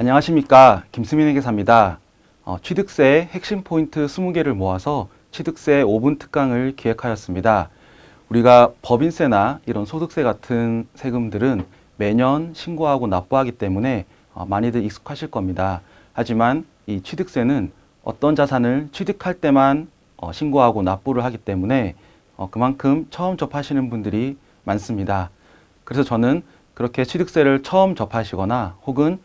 안녕하십니까. 김수민 회계사입니다. 취득세 핵심 포인트 20개를 모아서 취득세 5분 특강을 기획하였습니다. 우리가 법인세나 이런 소득세 같은 세금들은 매년 신고하고 납부하기 때문에 많이들 익숙하실 겁니다. 하지만 이 취득세는 어떤 자산을 취득할 때만 신고하고 납부를 하기 때문에 그만큼 처음 접하시는 분들이 많습니다. 그래서 저는 그렇게 취득세를 처음 접하시거나 혹은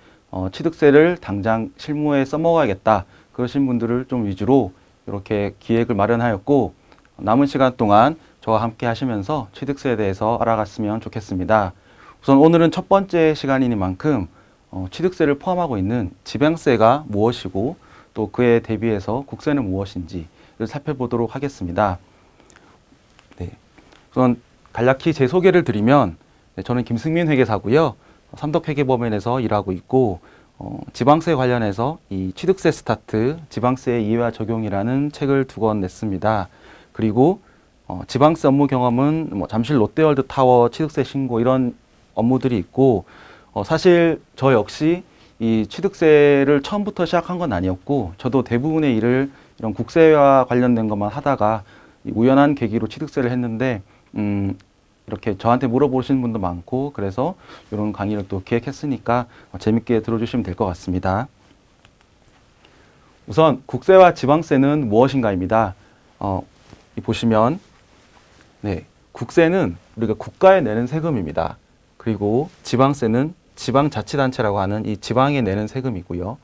취득세를 당장 실무에 써먹어야겠다 그러신 분들을 좀 위주로 이렇게 기획을 마련하였고, 남은 시간 동안 저와 함께 하시면서 취득세에 대해서 알아갔으면 좋겠습니다. 우선 오늘은 첫 번째 시간이니만큼 취득세를 포함하고 있는 지방세가 무엇이고 또 그에 대비해서 국세는 무엇인지를 살펴보도록 하겠습니다. 네. 우선 간략히 제 소개를 드리면, 저는 김승민 회계사고요. 삼덕회계법인에서 일하고 있고, 지방세 관련해서 이 취득세 스타트, 지방세 이해와 적용이라는 책을 2권 냈습니다. 그리고 지방세 업무 경험은 잠실 롯데월드 타워 취득세 신고 이런 업무들이 있고, 사실 저 역시 이 취득세를 처음부터 시작한 건 아니었고, 저도 대부분의 일을 이런 국세와 관련된 것만 하다가 우연한 계기로 취득세를 했는데, 이렇게 저한테 물어보시는 분도 많고, 그래서 이런 강의를 또 기획했으니까 재밌게 들어주시면 될 것 같습니다. 우선 국세와 지방세는 무엇인가입니다. 보시면, 국세는 우리가 국가에 내는 세금입니다. 그리고 지방세는 지방자치단체라고 하는 이 지방에 내는 세금이고요.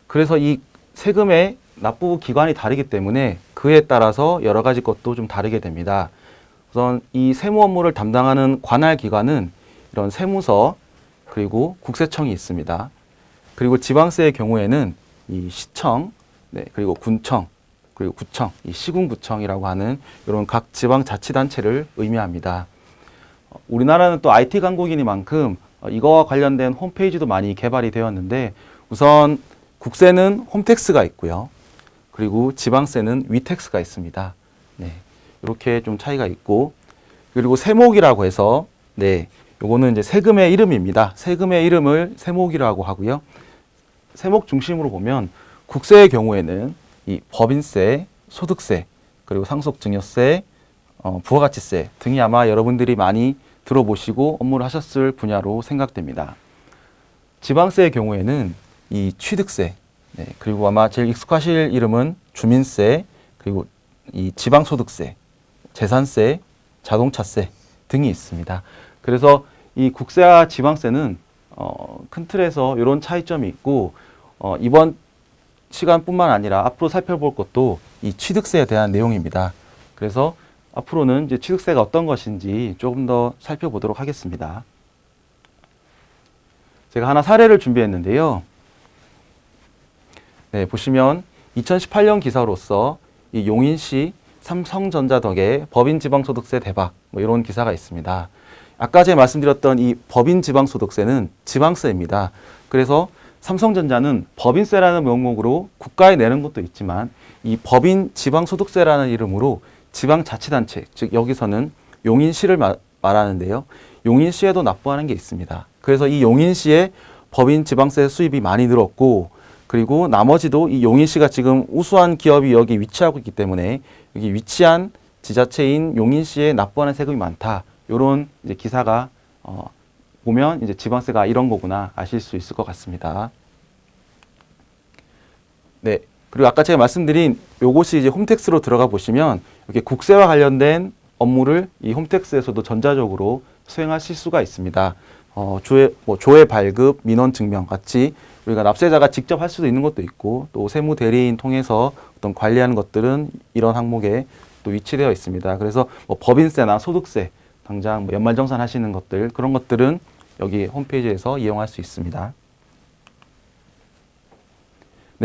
그래서 이 세금의 납부 기관이 다르기 때문에 그에 따라서 여러 가지 것도 좀 다르게 됩니다. 우선 이 세무 업무를 담당하는 관할 기관은 이런 세무서 그리고 국세청이 있습니다. 그리고 지방세의 경우에는 이 시청, 그리고 군청, 그리고 구청, 이 시군구청이라고 하는 이런 각 지방자치단체를 의미합니다. 우리나라는 또 IT 강국이니만큼 이거와 관련된 홈페이지도 많이 개발이 되었는데, 우선 국세는 홈택스가 있고요. 그리고 지방세는 위택스가 있습니다. 이렇게 좀 차이가 있고, 그리고 세목이라고 해서, 요거는 이제 세금의 이름입니다. 세금의 이름을 세목이라고 하고요. 세목 중심으로 보면 국세의 경우에는 이 법인세, 소득세, 그리고 상속증여세, 부가가치세 등이 아마 여러분들이 많이 들어보시고 업무를 하셨을 분야로 생각됩니다. 지방세의 경우에는 이 취득세, 그리고 아마 제일 익숙하실 이름은 주민세, 그리고 이 지방소득세, 재산세, 자동차세 등이 있습니다. 그래서 이 국세와 지방세는 큰 틀에서 이런 차이점이 있고, 이번 시간뿐만 아니라 앞으로 살펴볼 것도 이 취득세에 대한 내용입니다. 그래서 앞으로는 이제 취득세가 어떤 것인지 조금 더 살펴보도록 하겠습니다. 제가 하나 사례를 준비했는데요. 보시면 2018년 기사로서 이 용인시 삼성전자 덕에 법인 지방소득세 대박 이런 기사가 있습니다. 아까 제가 말씀드렸던 이 법인 지방소득세는 지방세입니다. 그래서 삼성전자는 법인세라는 명목으로 국가에 내는 것도 있지만 이 법인 지방소득세라는 이름으로 지방자치단체, 즉 여기서는 용인시를 말하는데요. 용인시에도 납부하는 게 있습니다. 그래서 이 용인시에 법인 지방세 수입이 많이 늘었고, 그리고 나머지도 이 용인시가 지금 우수한 기업이 여기 위치하고 있기 때문에 여기 위치한 지자체인 용인시에 납부하는 세금이 많다. 이런 이제 기사가 보면 이제 지방세가 이런 거구나 아실 수 있을 것 같습니다. 그리고 아까 제가 말씀드린 요것이 이제 홈택스로 들어가 보시면 이렇게 국세와 관련된 업무를 이 홈택스에서도 전자적으로 수행하실 수가 있습니다. 조회 발급, 민원 증명 같이 우리가 납세자가 직접 할 수도 있는 것도 있고, 또 세무 대리인 통해서 어떤 관리하는 것들은 이런 항목에 또 위치되어 있습니다. 그래서 법인세나 소득세, 당장 연말정산 하시는 것들, 그런 것들은 여기 홈페이지에서 이용할 수 있습니다.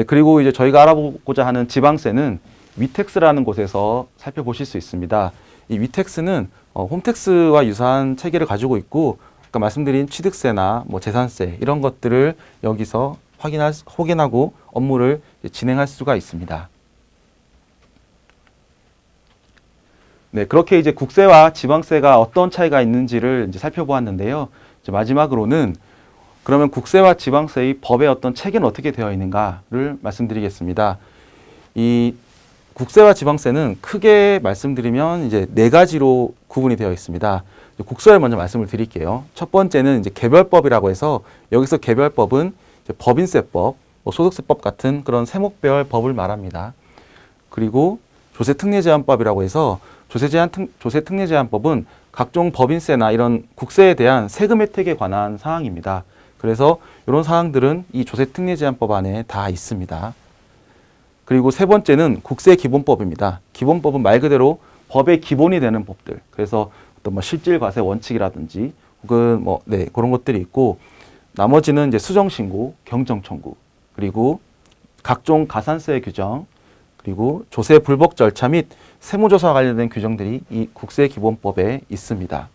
그리고 이제 저희가 알아보고자 하는 지방세는 위택스라는 곳에서 살펴보실 수 있습니다. 이 위택스는 홈택스와 유사한 체계를 가지고 있고, 아까 말씀드린 취득세나 재산세 이런 것들을 여기서 확인하고 업무를 진행할 수가 있습니다. 그렇게 이제 국세와 지방세가 어떤 차이가 있는지를 이제 살펴보았는데요. 이제 마지막으로는 그러면 국세와 지방세의 법의 어떤 체계는 어떻게 되어 있는가를 말씀드리겠습니다. 이 국세와 지방세는 크게 말씀드리면 이제 네 가지로 구분이 되어 있습니다. 국세를 먼저 말씀을 드릴게요. 첫 번째는 이제 개별법이라고 해서 여기서 개별법은 이제 법인세법, 소득세법 같은 그런 세목별 법을 말합니다. 그리고 조세특례제한법이라고 해서 조세특례제한법은 각종 법인세나 이런 국세에 대한 세금 혜택에 관한 사항입니다. 그래서 이런 사항들은 이 조세특례제한법 안에 다 있습니다. 그리고 세 번째는 국세기본법입니다. 기본법은 말 그대로 법의 기본이 되는 법들. 그래서 어떤 실질과세 원칙이라든지 혹은 그런 것들이 있고, 나머지는 이제 수정신고, 경정청구, 그리고 각종 가산세 규정, 그리고 조세 불복 절차 및 세무조사와 관련된 규정들이 이 국세기본법에 있습니다.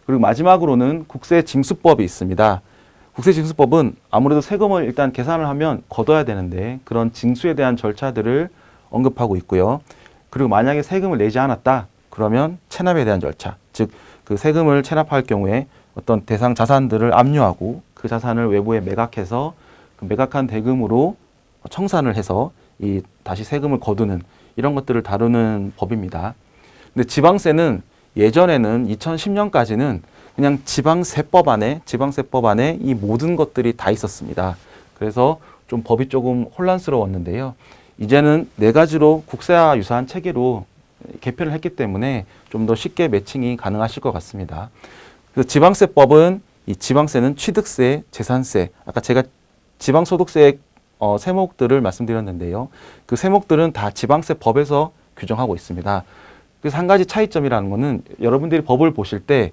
그리고 마지막으로는 국세징수법이 있습니다. 국세징수법은 아무래도 세금을 일단 계산을 하면 걷어야 되는데 그런 징수에 대한 절차들을 언급하고 있고요. 그리고 만약에 세금을 내지 않았다 그러면 체납에 대한 절차, 즉 그 세금을 체납할 경우에 어떤 대상 자산들을 압류하고 그 자산을 외부에 매각해서 그 매각한 대금으로 청산을 해서 다시 세금을 거두는 이런 것들을 다루는 법입니다. 근데 지방세는 예전에는 2010년까지는 그냥 지방세법 안에 이 모든 것들이 다 있었습니다. 그래서 좀 법이 조금 혼란스러웠는데요. 이제는 네 가지로 국세와 유사한 체계로 개편을 했기 때문에 좀 더 쉽게 매칭이 가능하실 것 같습니다. 그래서 지방세법은 이 지방세는 취득세, 재산세, 아까 제가 지방소득세 세목들을 말씀드렸는데요. 그 세목들은 다 지방세법에서 규정하고 있습니다. 그래서 한 가지 차이점이라는 것은 여러분들이 법을 보실 때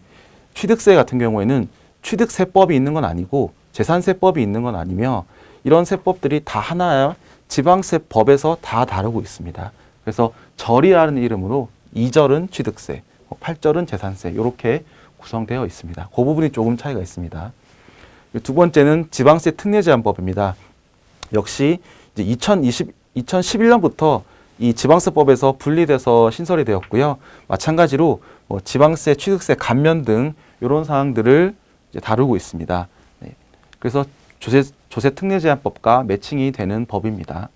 취득세 같은 경우에는 취득세법이 있는 건 아니고 재산세법이 있는 건 아니며 이런 세법들이 다 하나의 지방세법에서 다 다루고 있습니다. 그래서 절이라는 이름으로 2절은 취득세, 8절은 재산세 이렇게 구성되어 있습니다. 그 부분이 조금 차이가 있습니다. 두 번째는 지방세 특례제한법입니다. 역시 이제 2011년부터 이 지방세법에서 분리돼서 신설이 되었고요. 마찬가지로 지방세, 취득세, 감면 등 이런 사항들을 이제 다루고 있습니다. 네. 그래서 조세특례제한법과 매칭이 되는 법입니다.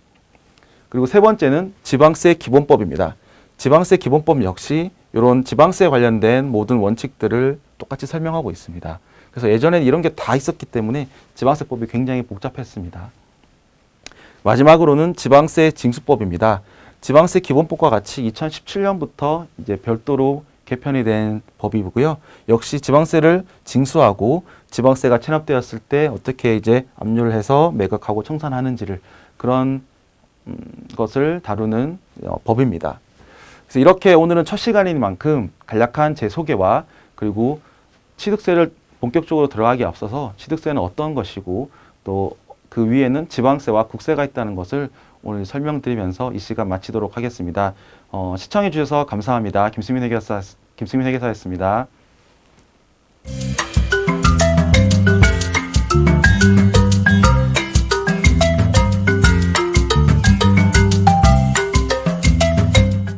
그리고 세 번째는 지방세 기본법입니다. 지방세 기본법 역시 이런 지방세 관련된 모든 원칙들을 똑같이 설명하고 있습니다. 그래서 예전에는 이런 게 다 있었기 때문에 지방세법이 굉장히 복잡했습니다. 마지막으로는 지방세 징수법입니다. 지방세 기본법과 같이 2017년부터 이제 별도로 개편이 된 법이고요. 역시 지방세를 징수하고 지방세가 체납되었을 때 어떻게 이제 압류를 해서 매각하고 청산하는지를 그런 것을 다루는 법입니다. 그래서 이렇게 오늘은 첫 시간인 만큼 간략한 제 소개와 그리고 취득세를 본격적으로 들어가기 앞서서 취득세는 어떤 것이고 또 그 위에는 지방세와 국세가 있다는 것을 오늘 설명드리면서 이 시간 마치도록 하겠습니다. 시청해 주셔서 감사합니다. 김수민 회계사였습니다.